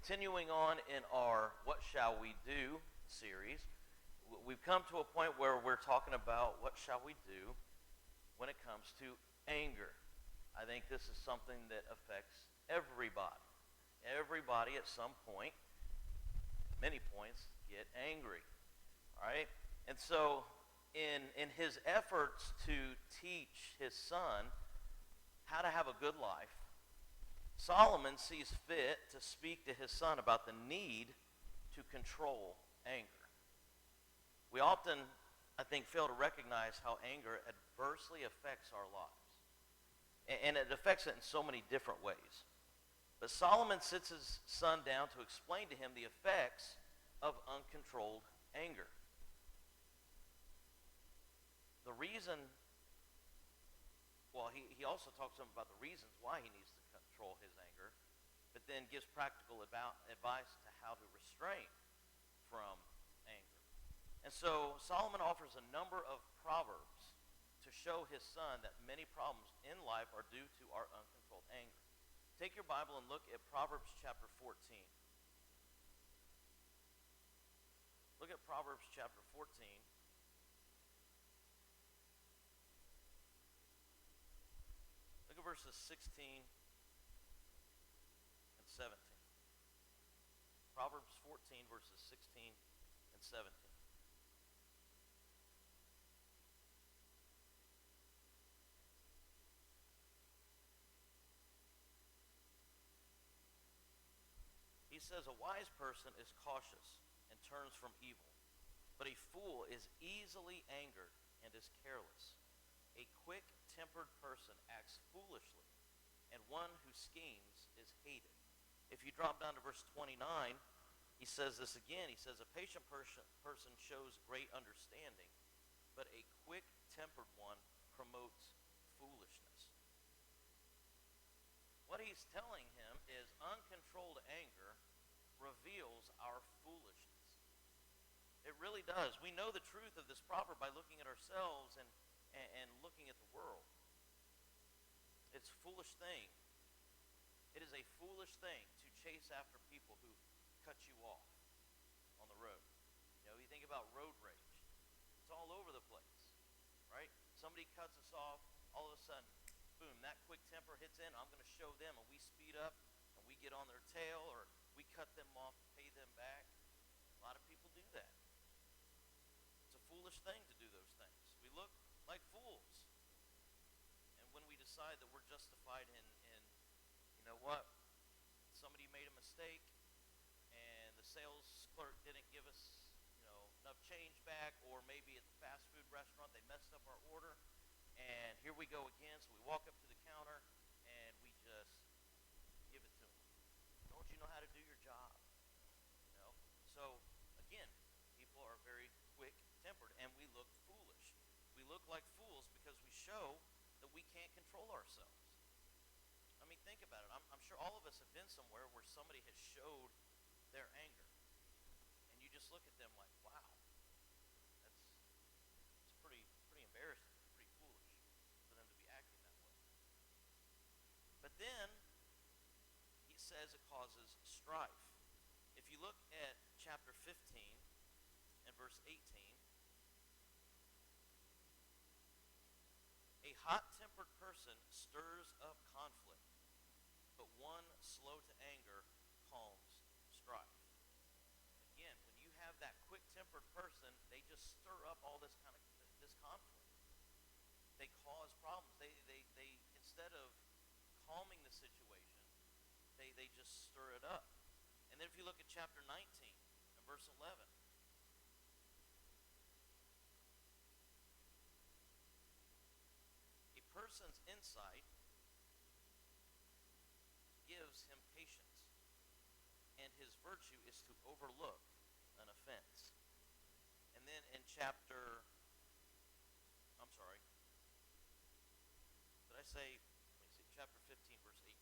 Continuing on in our What Shall We Do series, we've come to a point where we're talking about what shall we do when it comes to anger. I think this is something that affects everybody. Everybody at some point, many points, get angry. All right? And so in his efforts to teach his son how to have a good life, Solomon sees fit to speak to his son about the need to control anger. We often, I think, fail to recognize how anger adversely affects our lives. And it affects it in so many different ways. But Solomon sits his son down to explain to him the effects of uncontrolled anger. The reason, well, he also talks to him about the reasons why he needs to control his anger, but then gives practical advice to how to restrain from anger. And so Solomon offers a number of proverbs to show his son that many problems in life are due to our uncontrolled anger. Take your Bible and look at Proverbs chapter 14. Look at Proverbs chapter 14. Look at verses 16 and 17. Proverbs 14, verses 16 and 17. He says, a wise person is cautious and turns from evil, but a fool is easily angered and is careless. A quick-tempered person acts foolishly, and one who schemes is hated. If you drop down to verse 29, he says this again. He says, a patient person shows great understanding, but a quick-tempered one promotes foolishness. What he's telling him is uncontrolled anger reveals our foolishness. It really does. We know the truth of this proverb by looking at ourselves and looking at the world. It's a foolish thing. It is a foolish thing to chase after people who cut you off on the road. You know, you think about road rage. It's all over the place, right? Somebody cuts us off, all of a sudden, boom, that quick temper hits in, I'm going to show them, and we speed up, and we get on their tail, or we cut them off to pay them back. A lot of people do that. It's a foolish thing to do those things. We look like fools. And when we decide that we're justified in you know what, somebody made a mistake, and the sales clerk didn't give us, you know, enough change back, or maybe at the fast food restaurant they messed up our order, and here we go again. So we walk up to the counter and we just give it to them. Don't you know how to do your job? You know. So again, people are very quick-tempered, and we look foolish. We look like fools because we show that we can't control ourselves. I mean, think about it. I'm sure all of us have been somewhere where somebody has showed their anger, and you just look at them like, wow, it's pretty embarrassing, pretty foolish for them to be acting that way. But then he says it causes strife. If you look at chapter 15 and verse 18, a hot-tempered person stirs up conflict, but one slow to anger calms strife. Again, when you have that quick-tempered person, they just stir up all this conflict. They cause problems. They instead of calming the situation, they just stir it up. And then if you look at chapter 19 and verse 11, a person's insight gives him patience, and his virtue is to overlook an offense. And then in chapter, did I say, let me see, chapter 15, verse 18.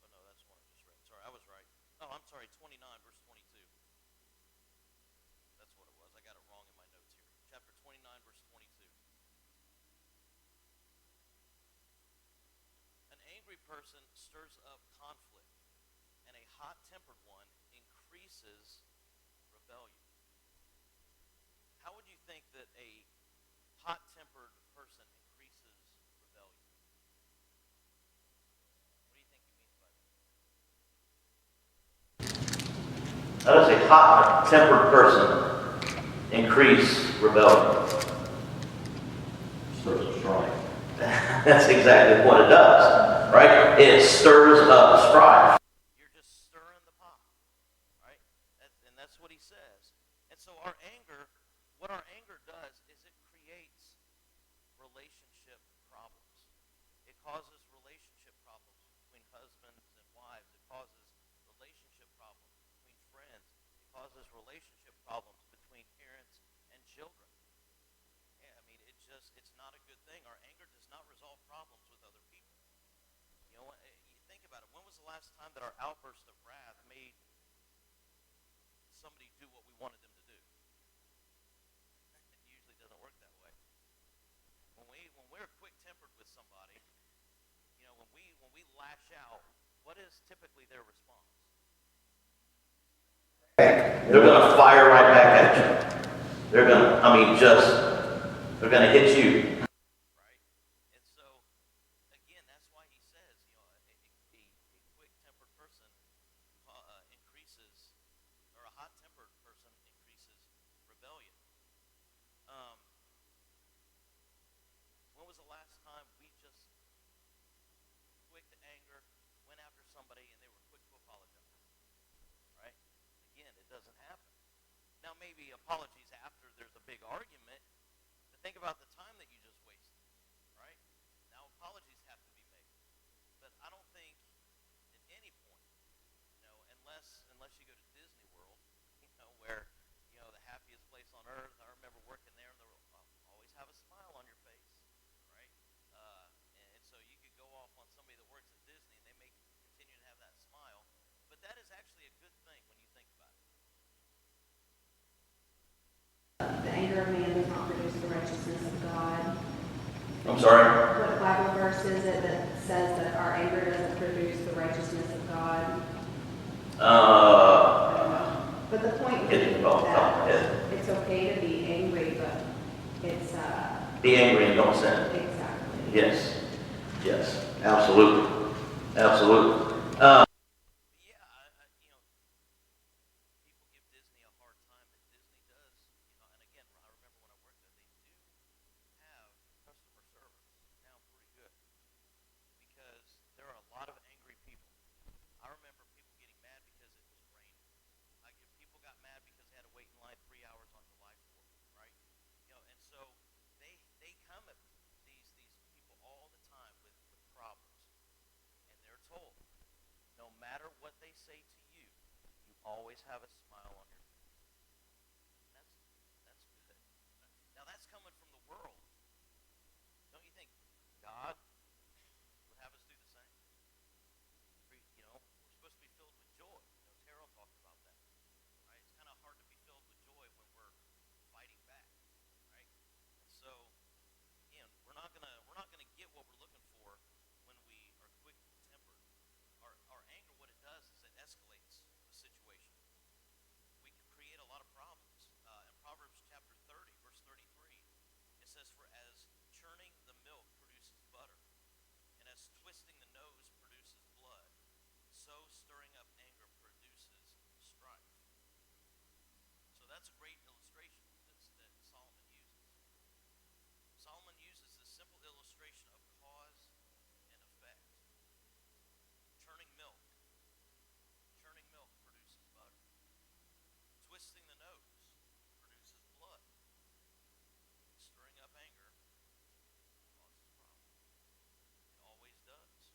Oh, no, that's the one I just read. Sorry, I was right. Oh, I'm sorry, 29, verse 22. That's what it was. I got it wrong in my notes here. Chapter 29, verse 22. An person stirs up conflict, and a hot-tempered one increases rebellion. How would you think that a hot-tempered person increases rebellion? What do you think he means by that? How does a hot-tempered person increase rebellion? Stirs up strife. That's exactly what it does, right? It stirs up strife. You're just stirring the pot, right? And that's what he says. And so what our anger does is it creates relationship problems. It causes relationship problems between husbands and wives. It causes relationship problems between friends. It causes relationship problems between parents and children. Yeah, I mean, it's not a good thing. Our anger does not resolve problems with other people. You know, you think about it. When was the last time that our outburst of wrath made somebody do what we wanted them to do? It usually doesn't work that way. When we're quick-tempered with somebody, you know, when we lash out, what is typically their response? They're going to fire right back at you. They're going to, they're going to hit you. Right? And so, again, that's why he says, you know, a quick-tempered person increases, or a hot-tempered person increases rebellion. When was the last time we just quick to anger, went after somebody, and they were quick to apologize? Right? Again, it doesn't happen. Now, maybe apologies after there's a big argument, but think about the time that you just wasted, right? Now, apologies have to be made, but I don't think at any point, you know, unless you go to Disney World, you know, where, you know, the happiest place on earth. I remember working there, and they were always have a smile on your face, right? And so you could go off on somebody that works at Disney, and they may continue to have that smile, but that is actually a good thing when you think about it. The anger of man does not produce the righteousness of God. I'm sorry? What Bible verse is it that says that our anger doesn't produce the righteousness of God? I don't know. But the point Hitting is it off the top of my that head. it's okay to be angry, but it's Be angry and don't sin. exactly. Yes. Yes. Absolutely. Absolutely. Yeah, you know, people give Disney a hard time, but Disney does, you know, and again, I remember when I worked there, they do have customer service down pretty good because there are a lot of angry people. I remember people getting mad because it was raining. People got mad because they had to wait in line 3 hours on July 4th, right? You know, and so they come at these people all the time with problems, and they're told, no matter what they say to you, you always have a smile on your face. That's good. Now that's coming from the world. Don't you think God would have us do the same? You know, we're supposed to be filled with joy. You know, Terrell talked about that, right? It's kind of hard to be filled with joy when we're fighting back, right? And so, again, we're not gonna get what we're looking for when we are quick-tempered. Our anger, what it does is it escalates the situation. We can create a lot of problems. In Proverbs chapter 30, verse 33, it says, "For as churning the milk produces butter, and as twisting the nose produces blood, so stirring up anger produces strife." So that's a great illustration that Solomon uses. Solomon uses this simple illustration of cause and effect. Churning milk. Churning milk produces butter. Twisting the nose produces blood. Stirring up anger causes problems. It always does.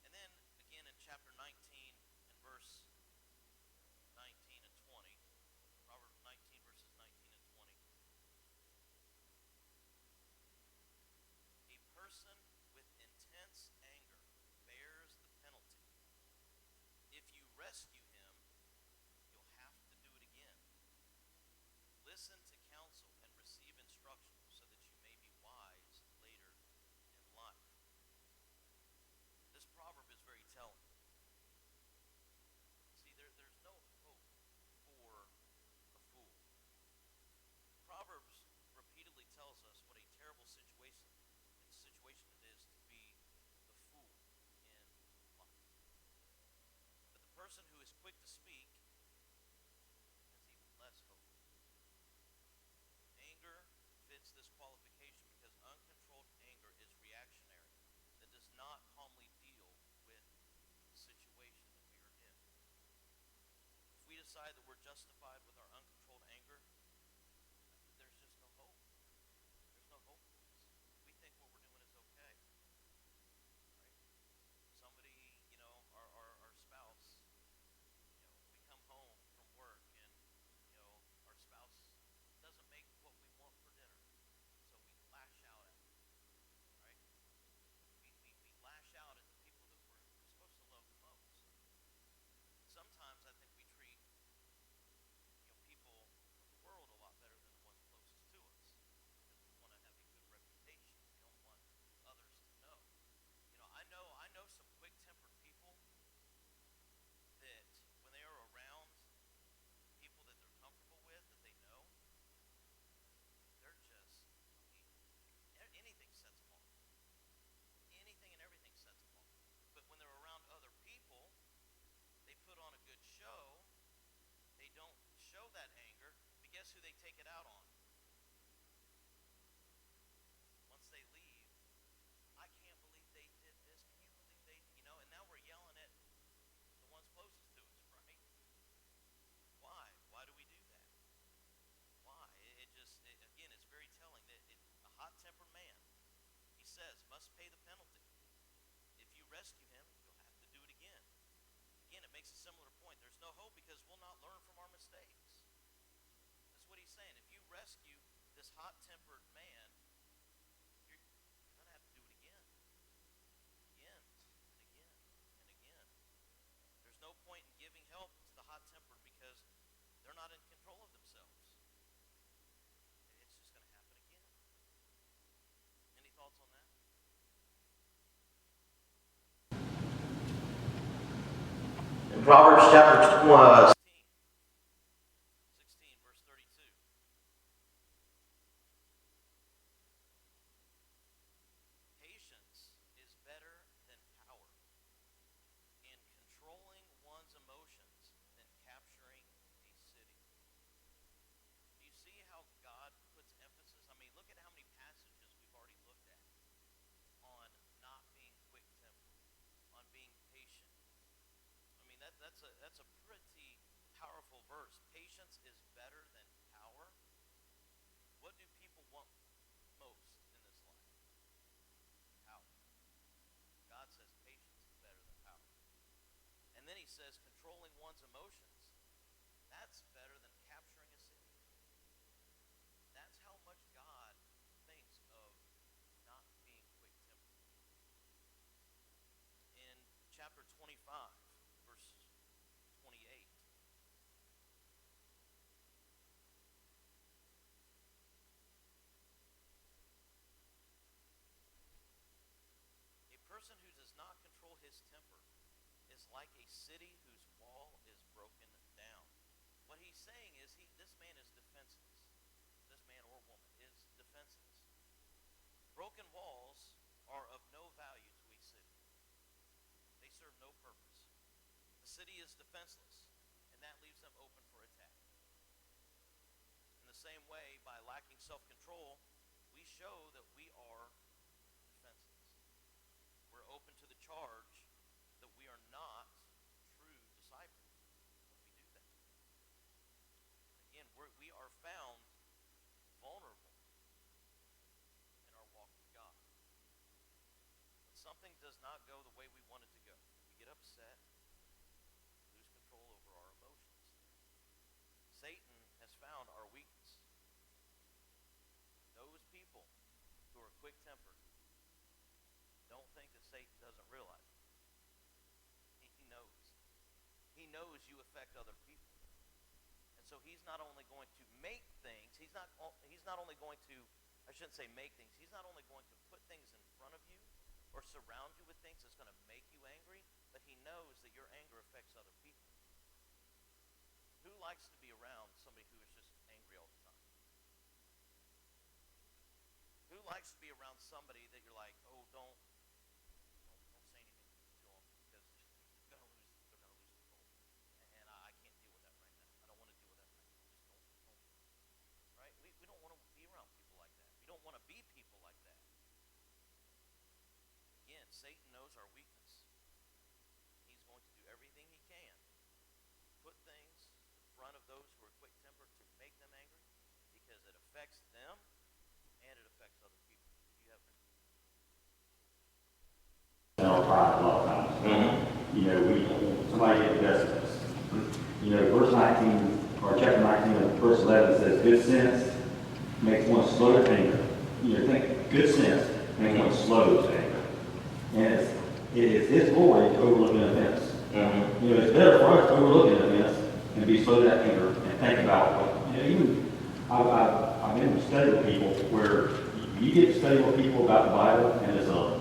And then again in chapter 19 and verse 19 and 20, Proverbs 19 decide that we're justified with our uncontrolled anger, there's just no hope. There's no hope for us. We think what we're doing is okay, right? Somebody, our spouse, we come home from work and, our spouse doesn't make what we want for dinner. So we lash out at them, right? We lash out at the people that we're supposed to love the most. Sometimes I think we treat, people of the world a lot better than the ones closest to us because we want to have a good reputation. We don't want others to know. I know some quick-tempered people that when they are around people that they're comfortable with, that they know, they're just, anything sets them off. Anything and everything sets them off. But when they're around other people, they put on a good show. They don't show that anger, but guess who they take it out on? Once they leave, I can't believe they did this. Can you believe and now we're yelling at the ones closest to us, right? Why? Why do we do that? Why? Again, it's very telling that a hot-tempered man, he says, must pay the penalty. If you rescue him, you'll have to do it again. Again, it makes a similar point. There's no hope because we'll not learn from our mistakes. That's what he's saying. If you rescue this hot-tempered man, you're going to have to do it again. Again, and again, and again. There's no point in giving help to the hot-tempered because they're not in control of themselves. It's just going to happen again. Any thoughts on that? In Proverbs chapter 16, verse 32. Patience is better than power, and controlling one's emotions than capturing a city. Do you see how God puts emphasis? I mean, look at how many passages we've already looked at on not being quick-tempered, on being patient. I mean, that's a pretty powerful verse. Patience is better than power. What do people want most in this life? Power. God says patience is better than power. And then he says controlling one's emotions, that's better than capturing a city. That's how much God thinks of not being quick-tempered. In chapter 25, verse 28, a person who does not control his temper is like a city whose wall is broken down. What he's saying is this man is defenseless. This man or woman is defenseless. Broken walls are of no value to a city. They serve no purpose. The city is defenseless, and that leaves them open for attack. In the same way, by lacking self-control, we show that we are defenseless. We're open to the charge that we are not true disciples when we do that. Again, we are found vulnerable in our walk with God. When something does not go the way we want it to go, we get upset, lose control over our emotions. Satan has found our weakness. Those people who are quick-tempered don't think that Satan doesn't realize it. He knows. He knows you affect other people. And so he's not only going to make things, he's not only going to, I shouldn't say make things, he's not only going to put things in front of you or surround you with things that's going to make you angry, but he knows that your anger affects other people. Who likes to be around somebody who is just angry all the time? Who likes to be around somebody that you're like, oh, don't say anything to them because they're gonna lose control, and I can't deal with that right now. I don't want to deal with that right now. Just don't. Right? We don't want to be around people like that. We don't want to be people like that. Again, Satan knows our weakness. He's going to do everything he can to put things in affects them and it affects other people. You have In our pride a lot of times. Mm-hmm. You know, somebody get the best of us. You know, verse 19, or chapter 19 of verse 11 says, good sense makes one slow to anger. You know, think good sense makes one slow to anger. And it is his glory to overlook an offense. Mm-hmm. You know, it's better for us to overlook an offense and be slow to anger and think about what, you know, even, I've been to study with people where you get to study with people about the Bible and it's a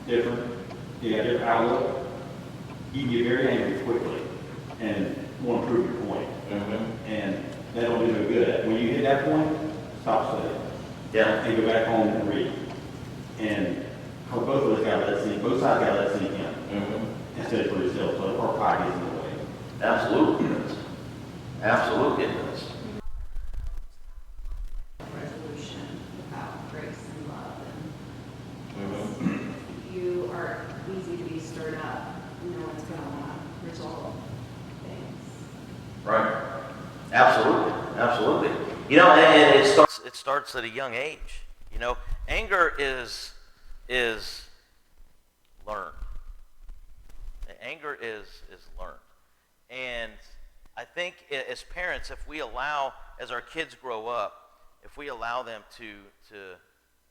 different outlook, you can get very angry quickly and want to prove your point. Mm-hmm. And that don't do no good. When you hit that point, stop studying. Yeah. And go back home and read. And for both of us got to let sink, both sides got to let sink in. Mm-hmm. Instead of for yourself, so our pride gets in the way. Absolutely it does. Absolutely it does. Resolution without grace and love, Mm-hmm. and you are easy to be stirred up, you know it's going to want to resolve things. Right. Absolutely. Absolutely. You know, and it starts at a young age. You know, anger is learned. Anger is learned. And I think as parents, if we allow, as our kids grow up, if we allow them to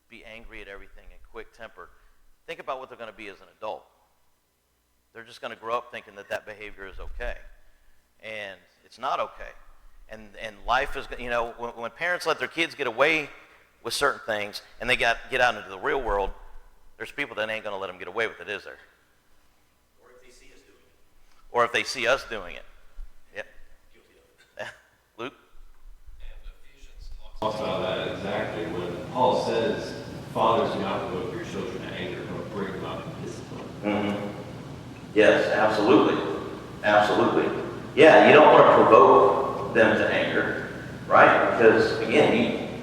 be angry at everything and quick-tempered, think about what they're going to be as an adult. They're just going to grow up thinking that behavior is okay. And it's not okay. And life is, you know, when parents let their kids get away with certain things and they get out into the real world, there's people that ain't going to let them get away with it, is there? Or if they see us doing it. Or if they see us doing it. Yep. Guilty of it. Luke? And Ephesians talks about that exactly when Paul says, fathers, do not provoke your children to anger, but bring them up in discipline. Mm-hmm. Yes, absolutely. Absolutely. Yeah, you don't want to provoke them to anger, right? Because, again,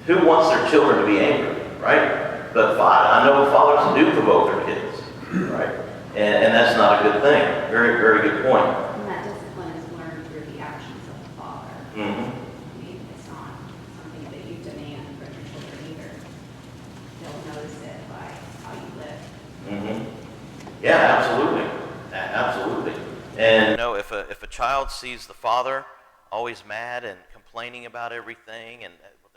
who wants their children to be angry, right? But I know fathers do provoke their kids, right? And that's not a good thing. Very, very good point. And that discipline is learned through the actions of the father. Mm-hmm. I mean, it's not something that you demand from your children either. They'll notice it by how you live. Mm-hmm. Yeah, absolutely. Absolutely. And you know, if a child sees the father always mad and complaining about everything, and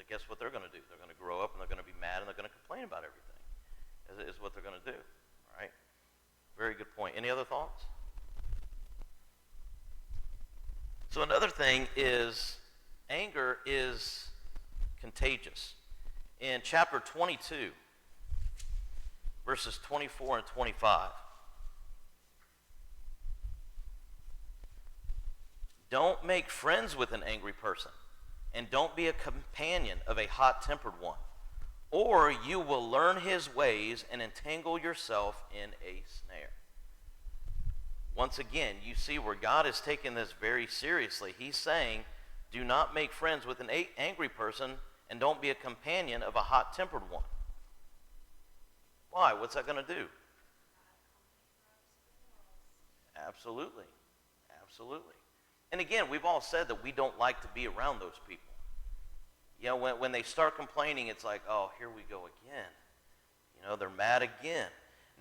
guess what they're going to do? They're going to grow up and they're going to be mad and they're going to complain about everything. Is what they're going to do. Right? Very good point. Any other thoughts? So another thing is anger is contagious. In chapter 22, verses 24 and 25. Don't make friends with an angry person, and don't be a companion of a hot-tempered one, or you will learn his ways and entangle yourself in a snare. Once again, you see where God is taking this very seriously. He's saying, do not make friends with an angry person, and don't be a companion of a hot-tempered one. Why? What's that going to do? Absolutely. Absolutely. And again, we've all said that we don't like to be around those people. You know, when they start complaining, it's like, oh, here we go again. You know, they're mad again.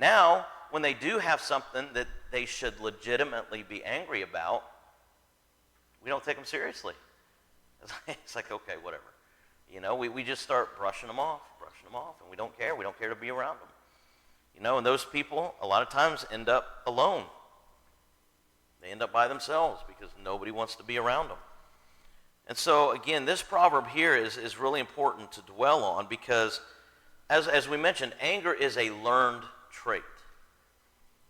Now, when they do have something that they should legitimately be angry about, we don't take them seriously. It's like, okay, whatever. You know, we just start brushing them off, and we don't care. We don't care to be around them. You know, and those people, a lot of times, end up alone. They end up by themselves because nobody wants to be around them. And so, again, this proverb here is really important to dwell on because, as we mentioned, anger is a learned trait.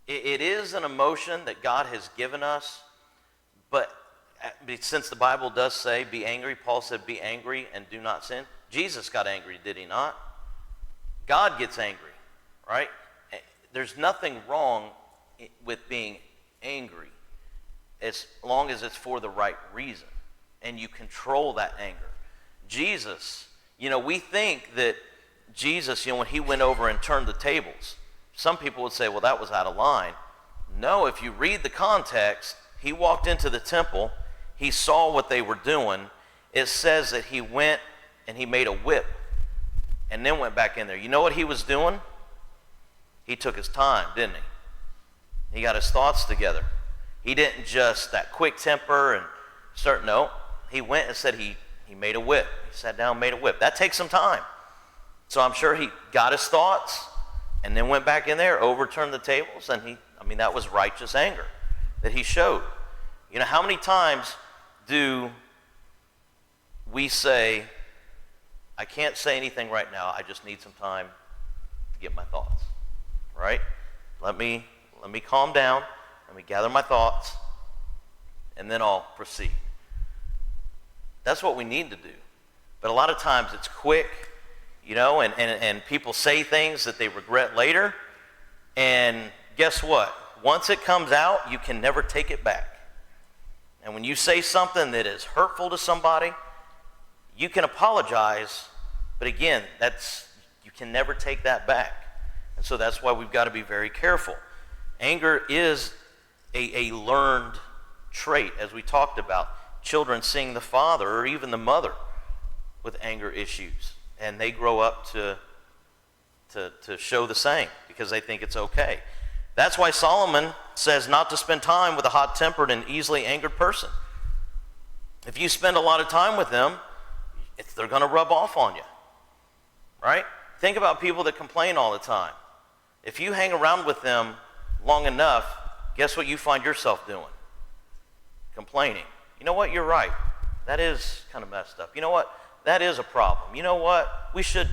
It is an emotion that God has given us, but since the Bible does say, be angry, Paul said, be angry and do not sin. Jesus got angry, did he not? God gets angry, right? There's nothing wrong with being angry as long as it's for the right reason and you control that anger. Jesus, you know, we think that Jesus, you know, when he went over and turned the tables, some people would say, well, that was out of line. No, if you read the context, he walked into the temple, he saw what they were doing. It says that he went and he made a whip and then went back in there. You know what he was doing? He took his time, didn't he? He got his thoughts together. He didn't just that quick temper and start, no. He went and said he made a whip. He sat down and made a whip. That takes some time. So I'm sure he got his thoughts and then went back in there, overturned the tables, and that was righteous anger that he showed. You know, how many times do we say, I can't say anything right now, I just need some time to get my thoughts, right? Let me calm down, let me gather my thoughts, and then I'll proceed. That's what we need to do. But a lot of times it's quick, you know, and people say things that they regret later, and guess what? Once it comes out, you can never take it back. And when you say something that is hurtful to somebody, you can apologize, but again, you can never take that back. And so that's why we've got to be very careful. Anger is a learned trait, as we talked about. Children seeing the father or even the mother with anger issues, and they grow up to show the same because they think it's okay. That's why Solomon says not to spend time with a hot-tempered and easily angered person. If you spend a lot of time with them, they're going to rub off on you, right? Think about people that complain all the time. If you hang around with them long enough, guess what you find yourself doing? Complaining. You know what? You're right. That is kind of messed up. You know what? That is a problem. You know what? We should,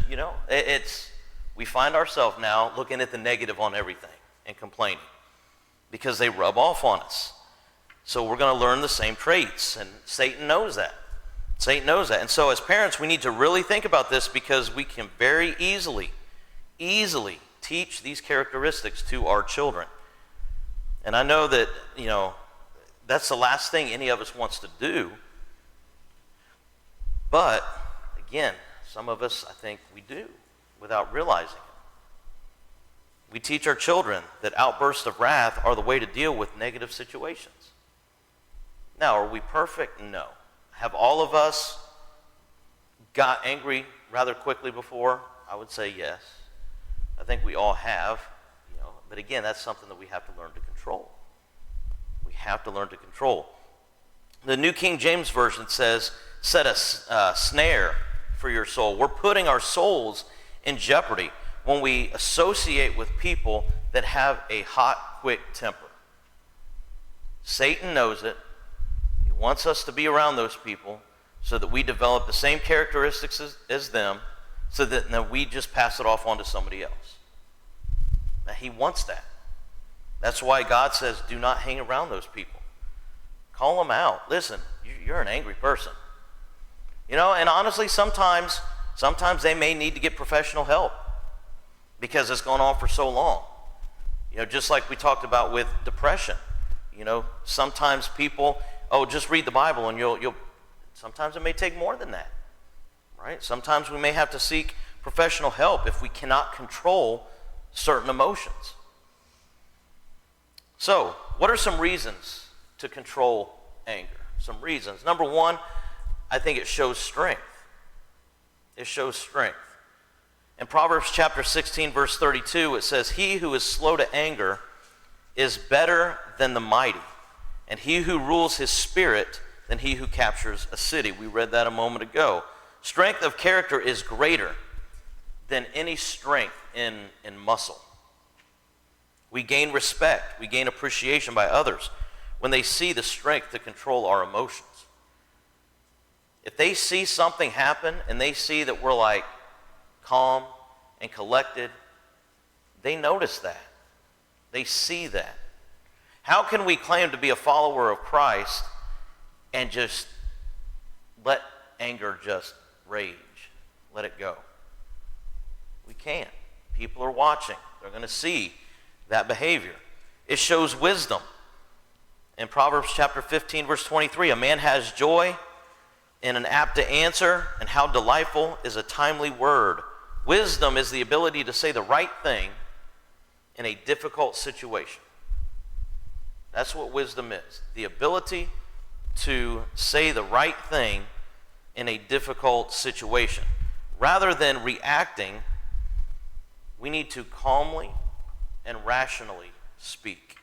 we find ourselves now looking at the negative on everything and complaining because they rub off on us. So we're going to learn the same traits, and Satan knows that. Satan knows that. And so as parents, we need to really think about this because we can very easily teach these characteristics to our children. And I know that, that's the last thing any of us wants to do. But, again, some of us, I think we do without realizing it. We teach our children that outbursts of wrath are the way to deal with negative situations. Now, are we perfect? No. Have all of us got angry rather quickly before? I would say yes. I think we all have, but again, that's something that we have to learn to control. We have to learn to control. The New King James Version says, set a snare for your soul. We're putting our souls in jeopardy when we associate with people that have a hot, quick temper. Satan knows it. He wants us to be around those people so that we develop the same characteristics as them, so that we just pass it off on to somebody else. Now, he wants that. That's why God says, do not hang around those people. Call them out. Listen, you're an angry person. And honestly, sometimes they may need to get professional help because it's gone on for so long. Just like we talked about with depression. Sometimes people, just read the Bible and you'll sometimes it may take more than that, right? Sometimes we may have to seek professional help if we cannot control certain emotions. So, what are some reasons to control anger? Some reasons. Number one, I think it shows strength. It shows strength. In Proverbs chapter 16, verse 32, it says, he who is slow to anger is better than the mighty, and he who rules his spirit than he who captures a city. We read that a moment ago. Strength of character is greater than any strength in muscle. We gain respect, we gain appreciation by others when they see the strength to control our emotions. If they see something happen and they see that we're like calm and collected, they notice that. They see that. How can we claim to be a follower of Christ and just let anger just rage? Let it go. We can't. People are watching. They're going to see that behavior. It shows wisdom. In Proverbs chapter 15, verse 23, a man has joy in an apt to answer, and how delightful is a timely word. Wisdom is the ability to say the right thing in a difficult situation. That's what wisdom is. The ability to say the right thing in a difficult situation. Rather than reacting, we need to calmly and rationally speak,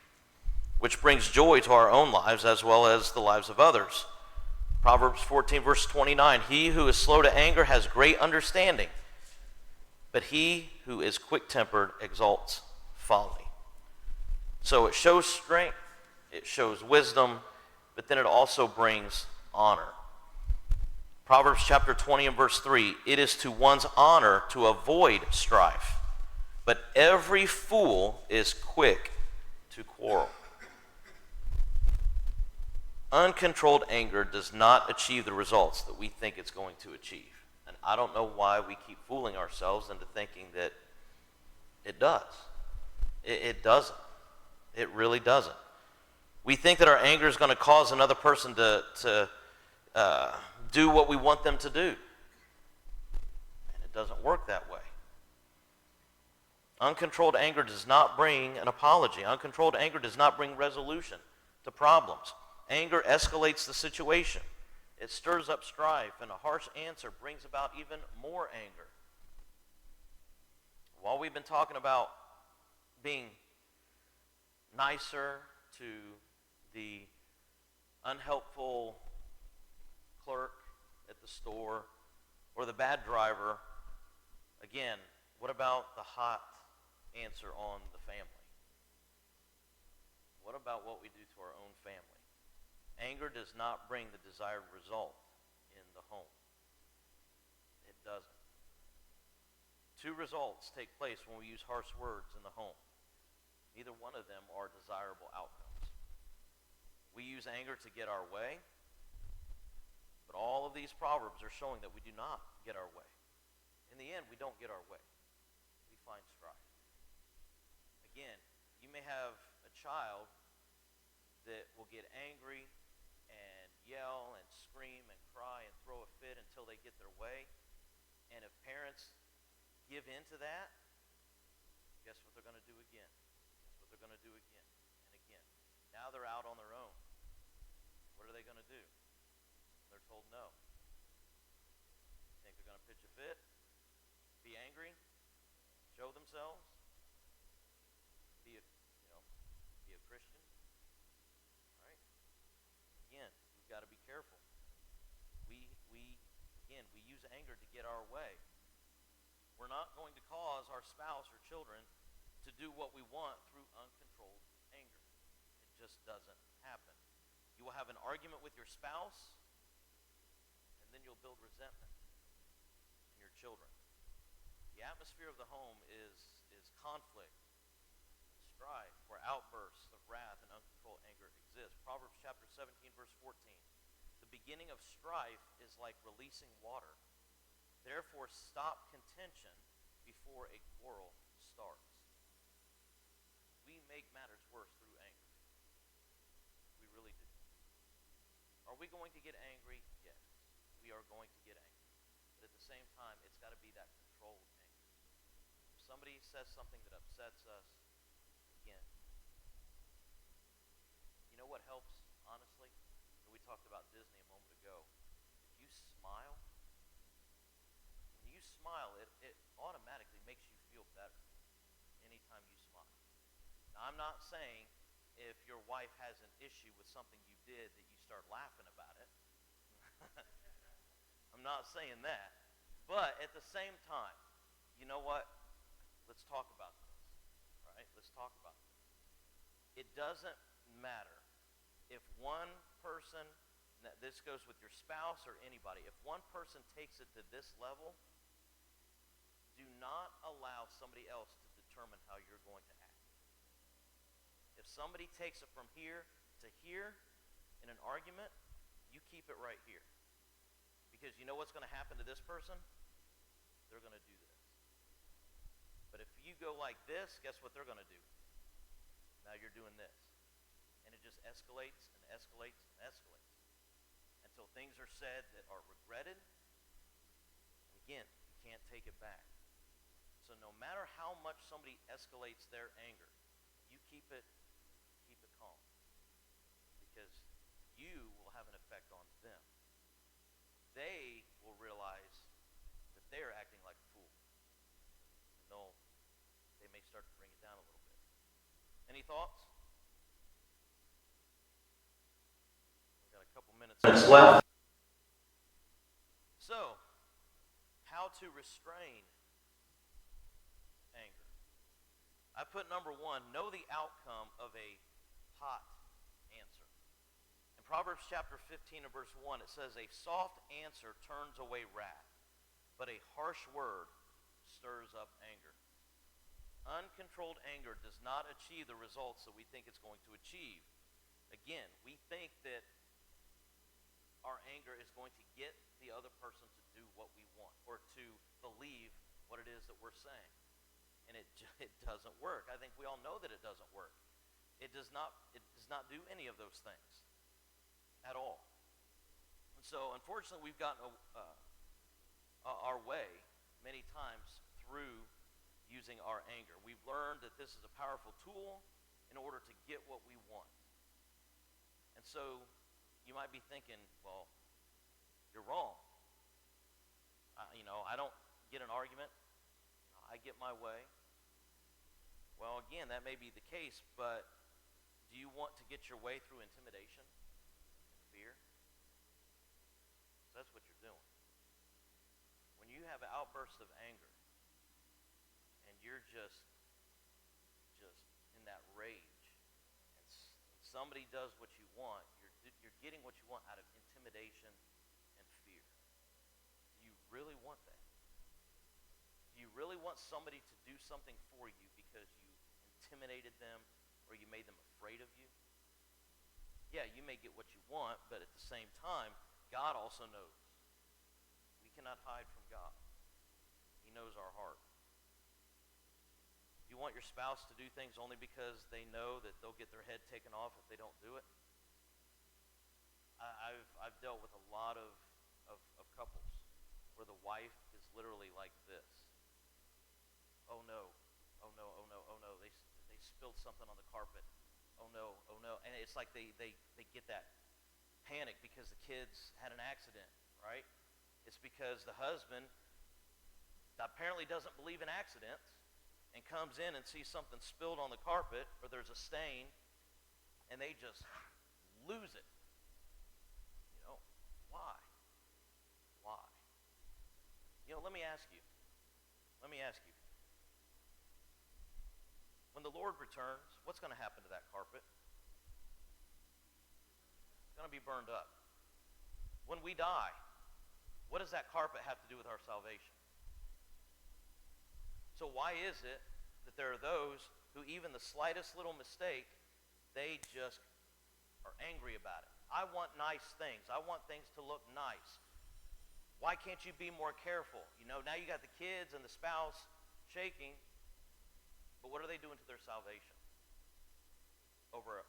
which brings joy to our own lives as well as the lives of others. Proverbs 14, verse 29, he who is slow to anger has great understanding, but he who is quick-tempered exalts folly. So it shows strength, it shows wisdom, but then it also brings honor. Proverbs chapter 20 and verse 3, it is to one's honor to avoid strife, but every fool is quick to quarrel. Uncontrolled anger does not achieve the results that we think it's going to achieve. And I don't know why we keep fooling ourselves into thinking that it does. It doesn't. It really doesn't. We think that our anger is going to cause another person to do what we want them to do. And it doesn't work that way. Uncontrolled anger does not bring an apology. Uncontrolled anger does not bring resolution to problems. Anger escalates the situation. It stirs up strife, and a harsh answer brings about even more anger. While we've been talking about being nicer to the unhelpful clerk at the store or the bad driver, again, what about the hot answer on the family? What about what we do to our own family? Anger does not bring the desired result in the home. It doesn't. Two results take place when we use harsh words in the home. Neither one of them are desirable outcomes. We use anger to get our way, but all of these proverbs are showing that we do not get our way. In the end, we don't get our way. We find strife. Again, you may have a child that will get angry and yell and scream and cry and throw a fit until they get their way. And if parents give in to that, guess what they're going to do again? Guess what they're going to do again and again. Now they're out on their own. What are they going to do? They're told no. You think they're going to pitch a fit? Be angry? Show themselves? Be a Christian? All right? Again, we've got to be careful. We use anger to get our way. We're not going to cause our spouse or children to do what we want through uncontrolled anger. It just doesn't happen. You will have an argument with your spouse, and then you'll build resentment in your children. The atmosphere of the home is conflict, strife, where outbursts of wrath and uncontrolled anger exist. Proverbs chapter 17, verse 14. The beginning of strife is like releasing water. Therefore, stop contention before a quarrel starts. We make matters worse through anger. We really do. Are we going to get angry? Yes, we are going to get angry. But at the same time, it's got to be that controlled anger. If somebody says something that upsets us, again, you know what helps, honestly? We talked about Disney a moment ago. If you smile, when you smile, it automatically makes you feel better anytime you smile. Now, I'm not saying if your wife has an issue with something you did that you start laughing about it. I'm not saying that. But at the same time, you know what? Let's talk about this. All right? Let's talk about this. It doesn't matter if one person, this goes with your spouse or anybody, if one person takes it to this level, do not allow somebody else to determine how you're going to act. If somebody takes it from here to here in an argument, you keep it right here. Because you know what's going to happen to this person? They're going to do this. But if you go like this, guess what they're going to do? Now you're doing this. And it just escalates and escalates and escalates until things are said that are regretted. And again, you can't take it back. So no matter how much somebody escalates their anger, you keep it calm. Because you will have an effect on them. they will realize that they are acting like a fool. And they may start to bring it down a little bit. Any thoughts? We've got a couple minutes left. So, how to restrain anger. I put number 1, know the outcome of a hot answer. In Proverbs chapter 15 and verse 1, it says, a soft answer turns away wrath, but a harsh word stirs up anger. Uncontrolled anger does not achieve the results that we think it's going to achieve. Again, we think that our anger is going to get the other person to do what we want or to believe what it is that we're saying. And it doesn't work. I think we all know that it doesn't work. It does not do any of those things at all. And so, unfortunately, we've gotten our way many times through using our anger. We've learned that this is a powerful tool in order to get what we want. And so, you might be thinking, well, you're wrong. I don't get an argument. I get my way. Well, again, that may be the case, but do you want to get your way through intimidation and fear? So that's what you're doing. When you have an outburst of anger and you're just in that rage and somebody does what you want, you're getting what you want out of intimidation and fear. Do you really want that? Do you really want somebody to do something for you because you intimidated them or you made them afraid of you? Yeah, you may get what you want, but at the same time, God also knows. We cannot hide from God. He knows our heart. Do you want your spouse to do things only because they know that they'll get their head taken off if they don't do it? I've dealt with a lot of couples where the wife is literally like this. Oh no, oh no, oh no, oh no, they spilled something on the carpet. Oh no, oh no. And it's like they get that panic because the kids had an accident, right? It's because the husband apparently doesn't believe in accidents and comes in and sees something spilled on the carpet or there's a stain and they just lose it. Why? Why? Let me ask you. When the Lord returns, what's going to happen to that carpet? It's going to be burned up. When we die, what does that carpet have to do with our salvation? So why is it that there are those who even the slightest little mistake, they just are angry about it? I want nice things. I want things to look nice. Why can't you be more careful? Now you got the kids and the spouse shaking, but what are they doing to their salvation over a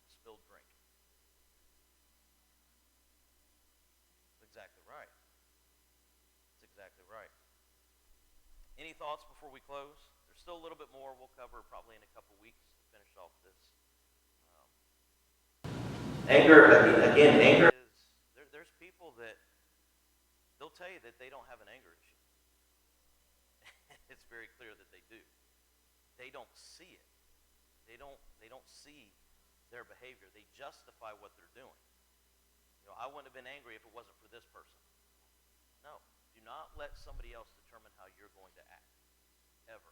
spilled drink? That's exactly right. That's exactly right. Any thoughts before we close? There's still a little bit more we'll cover probably in a couple weeks to finish off this. Anger is, there's people that they'll tell you that they don't have an anger issue. It's very clear that they do. They don't see it. They don't see their behavior. They justify what they're doing. I wouldn't have been angry if it wasn't for this person. No, do not let somebody else determine how you're going to act, ever.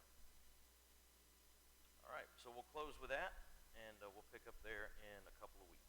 All right, so we'll close with that, and we'll pick up there in a couple of weeks.